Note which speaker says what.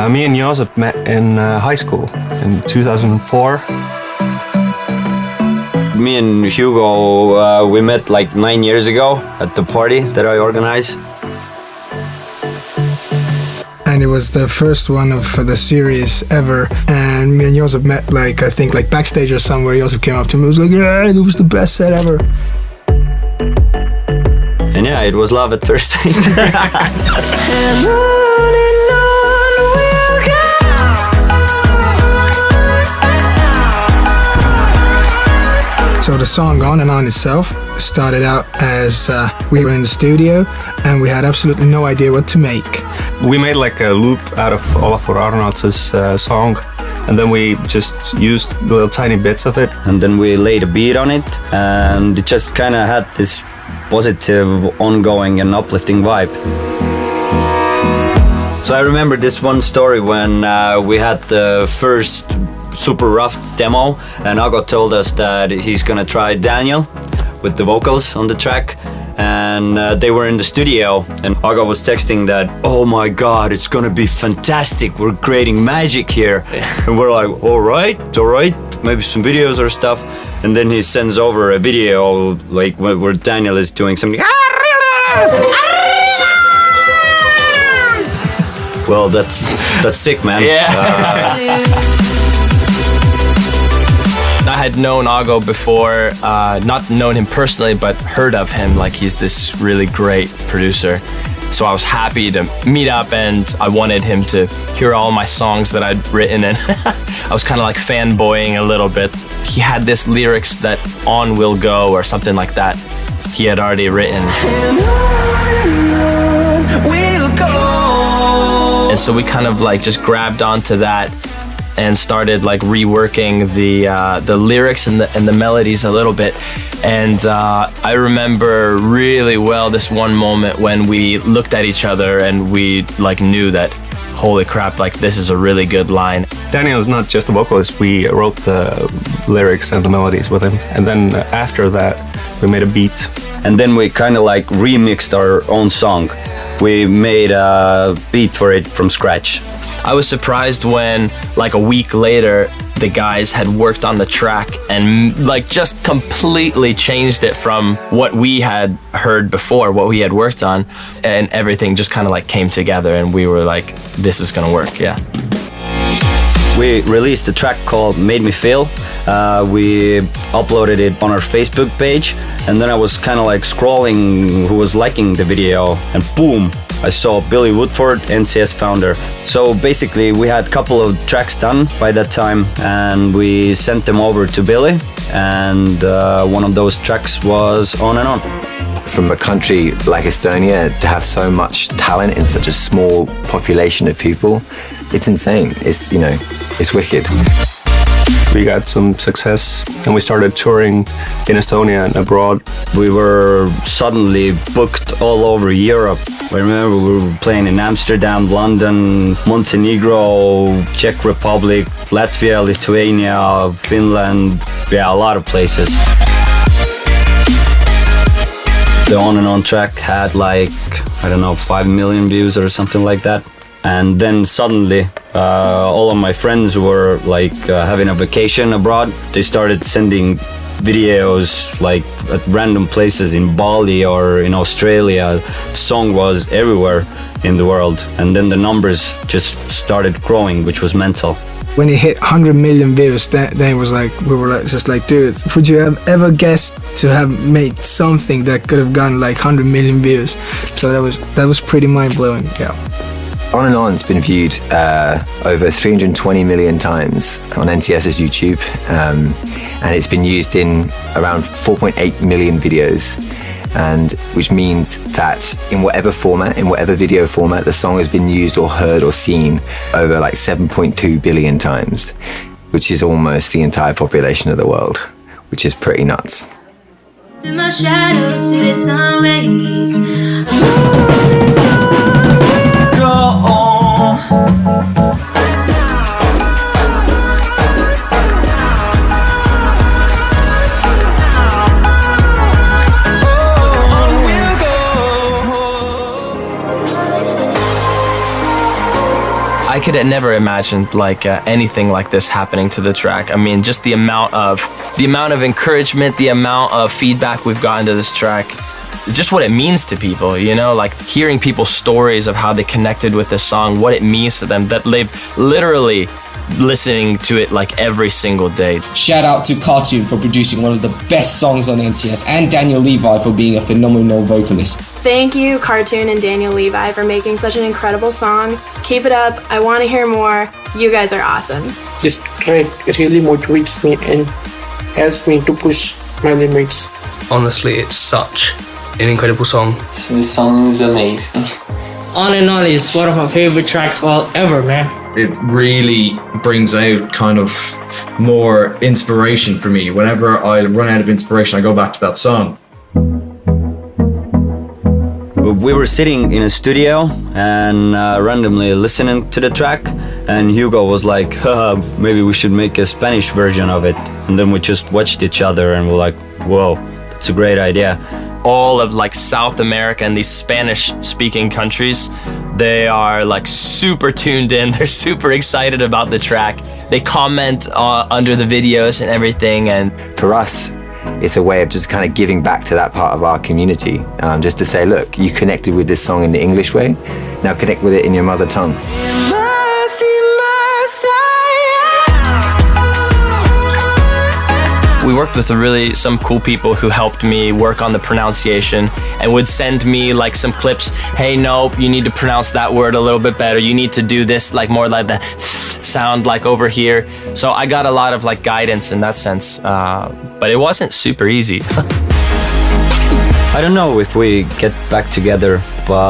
Speaker 1: Me and Josip met in high school in 2004.
Speaker 2: Me and Hugo, we met like 9 years ago at the party that I organized.
Speaker 3: And it was the first one of the series ever. And me and Josip met I think backstage or somewhere. Josip came up to me and was like, yeah, it was the best set ever.
Speaker 2: And yeah, it was love at first sight.
Speaker 4: And on we'll go.
Speaker 3: So the song On and On itself started out as we were in the studio and we had absolutely no idea what to make.
Speaker 1: We made like a loop out of Olafur Arnalds' song, and then we just used little tiny bits of it.
Speaker 2: And then we laid a beat on it, and it just kind of had this positive, ongoing and uplifting vibe. So I remember this one story when we had the first super rough demo, and Ago told us that he's gonna try Daniel with the vocals on the track. And they were in the studio, and Ago was texting that, oh my god, it's gonna be fantastic, we're creating magic here. Yeah. And we're like, all right, maybe some videos or stuff. And then he sends over a video like where Daniel is doing something. Well, that's sick, man.
Speaker 5: Yeah. I had known Ago before, not known him personally, but heard of him, like he's this really great producer. So I was happy to meet up, and I wanted him to hear all my songs that I'd written, and I was kind of like fanboying a little bit. He had this lyrics that On Will Go or something like that he had already written. And so we kind of like just grabbed onto that and started like reworking the lyrics and the melodies a little bit. And I remember really well this one moment when we looked at each other and we like knew that, holy crap, like this is a really good line.
Speaker 1: Daniel is not just a vocalist, we wrote the lyrics and the melodies with him. And then after that, we made a beat.
Speaker 2: And then we kind of like remixed our own song. We made a beat for it from scratch.
Speaker 5: I was surprised when, like a week later, the guys had worked on the track and like just completely changed it from what we had heard before, what we had worked on, and everything just kind of like came together, and we were like, this is gonna work, yeah.
Speaker 2: We released a track called Made Me Feel. We uploaded it on our Facebook page, and then I was kind of like scrolling who was liking the video, and boom, I saw Billy Woodford, NCS founder. So basically we had a couple of tracks done by that time, and we sent them over to Billy, and one of those tracks was On and On.
Speaker 6: From a country like Estonia to have so much talent in such a small population of people, it's insane. It's, you know, it's wicked.
Speaker 1: We got some success and we started touring in Estonia and abroad.
Speaker 2: We were suddenly booked all over Europe. I remember we were playing in Amsterdam, London, Montenegro, Czech Republic, Latvia, Lithuania, Finland, yeah, a lot of places. The On and On track had like, I don't know, 5 million views or something like that. And then suddenly, all of my friends were like having a vacation abroad. They started sending videos like at random places in Bali or in Australia. The song was everywhere in the world. And then the numbers just started growing, which was mental.
Speaker 3: When it hit 100 million views, then it was like, we were like, just like, dude, would you have ever guessed to have made something that could have gotten like 100 million views? So that was pretty mind-blowing, yeah.
Speaker 6: On and On's been viewed over 320 million times on NCS's YouTube, and it's been used in around 4.8 million videos, and which means that in whatever format, in whatever video format, the song has been used or heard or seen over like 7.2 billion times, which is almost the entire population of the world, which is pretty nuts.
Speaker 4: In my shadows, to the sun rays.
Speaker 5: I could have never imagined like anything like this happening to the track. I mean, just the amount of encouragement, the amount of feedback we've gotten to this track, just what it means to people, you know, like hearing people's stories of how they connected with this song, what it means to them, that they've literally listening to it like every single day.
Speaker 7: Shout out to Cartoon for producing one of the best songs on NTS, and Daniel Levi for being a phenomenal vocalist.
Speaker 8: Thank you, Cartoon and Daniel Levi, for making such an incredible song. Keep it up. I want to hear more. You guys are awesome.
Speaker 9: This track really motivates me and helps me to push my limits.
Speaker 10: Honestly, it's such an incredible song.
Speaker 11: This song is amazing.
Speaker 9: On and On is one of my favorite tracks ever, man.
Speaker 12: It really brings out kind of more inspiration for me. Whenever I run out of inspiration, I go back to that song.
Speaker 2: We were sitting in a studio and randomly listening to the track, and Hugo was like, maybe we should make a Spanish version of it. And then we just watched each other and we're like, whoa, that's a great idea.
Speaker 5: All of like South America and these Spanish speaking countries, they are like super tuned in. They're super excited about the track. They comment under the videos and everything. And
Speaker 6: For us, it's a way of just kind of giving back to that part of our community. Just to say, look, you connected with this song in the English way, now connect with it in your mother tongue.
Speaker 5: we worked with some cool people who helped me work on the pronunciation and would send me like some clips. Hey, no, you need to pronounce that word a little bit better. You need to do this like more like the sound like over here. So I got a lot of like guidance in that sense, but it wasn't super easy.
Speaker 2: I don't know if we get back together, but